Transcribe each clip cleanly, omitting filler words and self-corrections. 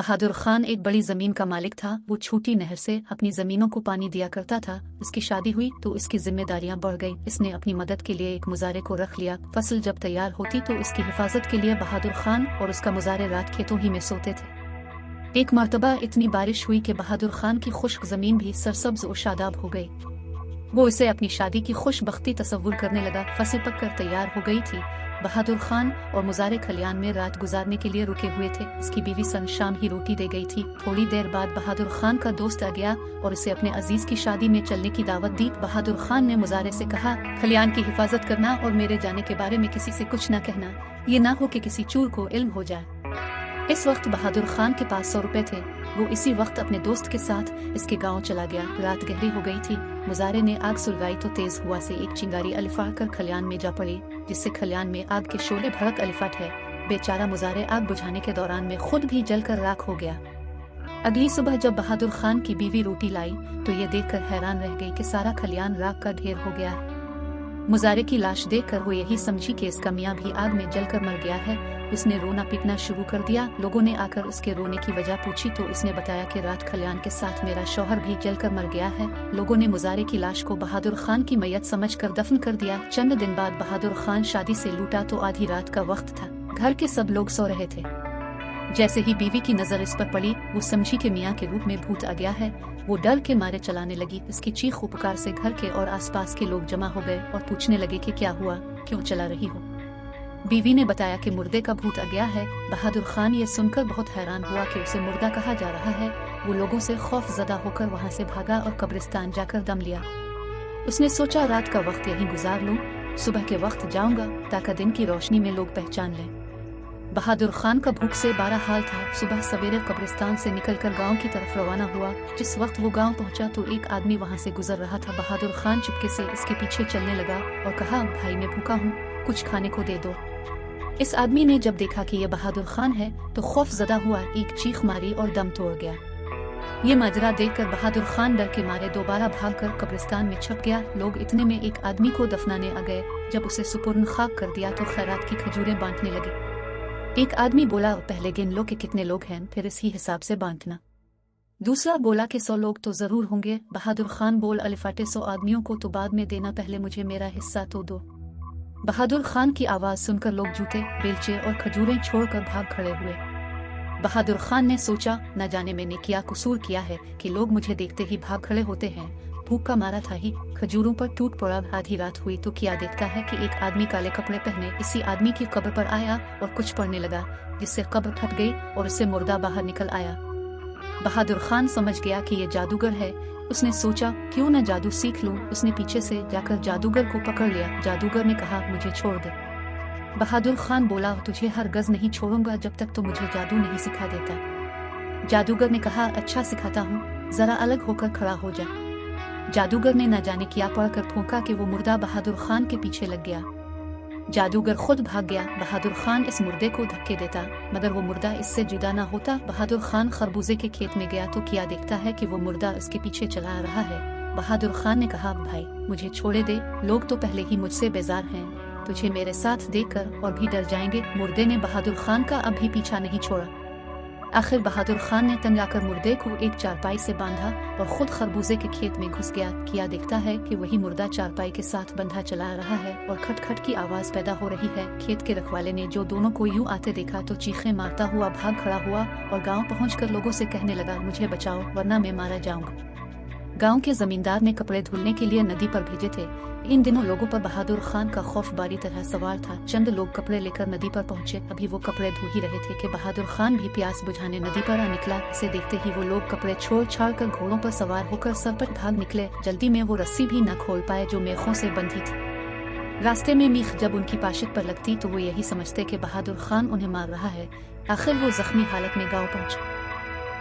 बहादुर खान एक बड़ी जमीन का मालिक था। वो छोटी नहर से अपनी जमीनों को पानी दिया करता था। उसकी शादी हुई तो इसकी जिम्मेदारियां बढ़ गई। इसने अपनी मदद के लिए एक मुजारे को रख लिया। फसल जब तैयार होती तो उसकी हिफाजत के लिए बहादुर खान और उसका मुजारे रात खेतों ही में सोते थे। एक मर्तबा इतनी बारिश हुई कि बहादुर खान की खुश्क जमीन भी सरसब्ज और शादाब हो गई। वो इसे अपनी शादी की खुशबख्ती तस्वुर करने लगा। फसल पककर तैयार हो गई थी। बहादुर खान और मुजारे खलियान में रात गुजारने के लिए रुके हुए थे। इसकी बीवी सन शाम ही रोटी दे गई थी। थोड़ी देर बाद बहादुर खान का दोस्त आ गया और उसे अपने अजीज की शादी में चलने की दावत दी। बहादुर खान ने मुजारे से कहा, खलियान की हिफाजत करना और मेरे जाने के बारे में किसी से कुछ न कहना। ये ना हो कि किसी चूर को इल्म हो जाए। इस वक्त बहादुर खान के पास 100 रुपए थे। वो इसी वक्त अपने दोस्त के साथ इसके गांव चला गया। रात गहरी हो गई थी। मुजारे ने आग सुलगाई तो तेज हुआ से एक चिंगारी अलिफा कर खलियान में जा पड़ी, जिससे खलियान में आग के शोले भड़क अलिफाट है। बेचारा मुजारे आग बुझाने के दौरान में खुद भी जलकर राख हो गया। अगली सुबह जब बहादुर खान की बीवी रोटी लाई तो ये देखकर हैरान रह गई कि सारा खलियान राख का ढेर हो गया है। मुजारे की लाश देखकर वो यही समझी कि इसका मियाँ भी आग में जलकर मर गया है। उसने रोना पीटना शुरू कर दिया। लोगों ने आकर उसके रोने की वजह पूछी तो इसने बताया कि रात खलियान के साथ मेरा शौहर भी जलकर मर गया है। लोगों ने मुजारे की लाश को बहादुर खान की मैयत समझकर दफन कर दिया। चंद दिन बाद बहादुर खान शादी से लौटा तो आधी रात का वक्त था। घर के सब लोग सो रहे थे। जैसे ही बीवी की नजर इस पर पड़ी, वो समझी कि मियाँ के रूप में भूत आ गया है। वो डर के मारे चलाने लगी। इसकी चीख पुकार से घर के और आसपास के लोग जमा हो गए और पूछने लगे कि क्या हुआ, क्यों चला रही हो। बीवी ने बताया कि मुर्दे का भूत आ गया है। बहादुर खान ये सुनकर बहुत हैरान हुआ कि उसे मुर्दा कहा जा रहा है। वो लोगों से खौफजदा होकर वहाँ से भागा और कब्रिस्तान जाकर दम लिया। उसने सोचा रात का वक्त यहीं गुजार लूं, सुबह के वक्त जाऊंगा ताकि दिन की रोशनी में लोग पहचान लें। बहादुर खान का भूख से 12 हाल था। सुबह सवेरे कब्रिस्तान से निकलकर गांव की तरफ रवाना हुआ। जिस वक्त वो गांव पहुंचा तो एक आदमी वहां से गुजर रहा था। बहादुर खान चुपके से इसके पीछे चलने लगा और कहा, भाई मैं भूखा हूँ, कुछ खाने को दे दो। इस आदमी ने जब देखा कि यह बहादुर खान है तो खौफजदा हुआ, एक चीख मारी और दम तोड़ गया। ये माजरा देखकर बहादुर खान डर के मारे दोबारा भागकर कब्रिस्तान में छुप गया। लोग इतने में एक आदमी को दफनाने आ गए। जब उसे सुपुर्द खाक कर दिया तो खैरात की खजूरें बांटने लगे। एक आदमी बोला, पहले गिन लो कि कितने लोग हैं, फिर इसी हिसाब से बांटना। दूसरा बोला कि 100 लोग तो जरूर होंगे। बहादुर खान बोल, अलिफाटे 100 आदमियों को तो बाद में देना, पहले मुझे मेरा हिस्सा तो दो। बहादुर खान की आवाज सुनकर लोग जूते, बेलचे और खजूरें छोड़कर भाग खड़े हुए। बहादुर खान ने सोचा, न जाने मैंने क्या कसूर किया है कि लोग मुझे देखते ही भाग खड़े होते हैं। भूख का मारा था ही, खजूरों पर टूट पड़ा। आधी रात हुई तो क्या देखता है कि एक आदमी काले कपड़े पहने इसी आदमी की कब्र पर आया और कुछ पढ़ने लगा, जिससे कब्र फट गई और उससे मुर्दा बाहर निकल आया। बहादुर खान समझ गया कि ये जादूगर है। उसने सोचा, क्यों न जादू सीख लूं। उसने पीछे से जाकर जादूगर को पकड़ लिया। जादूगर ने कहा, मुझे छोड़ दे। बहादुर खान बोला, तुझे हरगज नहीं छोड़ूंगा जब तक तो मुझे जादू नहीं सिखा देता। जादूगर ने कहा, अच्छा सिखाता हूँ, जरा अलग होकर खड़ा हो जा। जादूगर ने न जाने क्या पढ़कर फूंका कि वो मुर्दा बहादुर खान के पीछे लग गया। जादूगर खुद भाग गया। बहादुर खान इस मुर्दे को धक्के देता, मगर वो मुर्दा इससे जुदा ना होता। बहादुर खान खरबूजे के खेत में गया तो क्या देखता है कि वो मुर्दा उसके पीछे चला आ रहा है। बहादुर खान ने कहा, भाई मुझे छोड़े दे, लोग तो पहले ही मुझसे बेजार हैं, तुझे मेरे साथ देखकर और भी डर जाएंगे। मुर्दे ने बहादुर खान का अब भी पीछा नहीं छोड़ा। आखिर बहादुर खान ने तंग आकर मुर्दे को एक चारपाई से बांधा और खुद खरबूजे के खेत में घुस गया। किया देखता है कि वही मुर्दा चारपाई के साथ बंधा चला आ रहा है और खटखट की आवाज पैदा हो रही है। खेत के रखवाले ने जो दोनों को यूं आते देखा तो चीखें मारता हुआ भाग खड़ा हुआ और गांव पहुंचकर लोगों से कहने लगा, मुझे बचाओ वरना मैं मारा जाऊंगा। गांव के जमींदार ने कपड़े धुलने के लिए नदी पर भेजे थे। इन दिनों लोगों पर बहादुर खान का खौफ बारी तरह सवार था। चंद लोग कपड़े लेकर नदी पर पहुंचे। अभी वो कपड़े धो ही रहे थे कि बहादुर खान भी प्यास बुझाने नदी पर आ निकला। इसे देखते ही वो लोग कपड़े छोड़ छाड़ कर घोड़ों पर सवार होकर सरपट भाग निकले। जल्दी में वो रस्सी भी न खोल पाए जो मेखों से बंधी थी। रास्ते में मीख जब उनकी पाशित पर लगती तो वो यही समझते कि बहादुर खान उन्हें मार रहा है। आखिर वो जख्मी हालत में गाँव पहुंचे।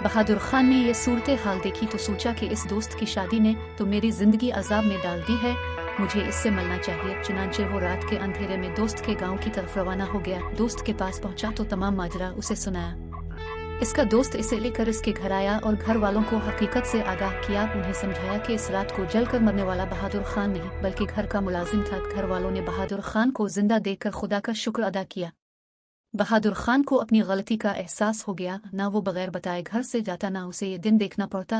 बहादुर खान ने ये सूरत हाल देखी तो सोचा कि इस दोस्त की शादी ने तो मेरी जिंदगी अजाब में डाल दी है, मुझे इससे मिलना चाहिए। चुनांचे वो रात के अंधेरे में दोस्त के गांव की तरफ रवाना हो गया। दोस्त के पास पहुंचा तो तमाम माजरा उसे सुनाया। इसका दोस्त इसे लेकर इसके घर आया और घर वालों को हकीकत से आगाह किया। उन्हें समझाया कि इस रात को जलकर मरने वाला बहादुर खान नहीं बल्कि घर का मुलाजिम था। घर वालों ने बहादुर खान को जिंदा देखकर खुदा का शुक्र अदा किया। बहादुर खान को अपनी गलती का एहसास हो गया, ना वो बगैर बताए घर से जाता, ना उसे ये दिन देखना पड़ता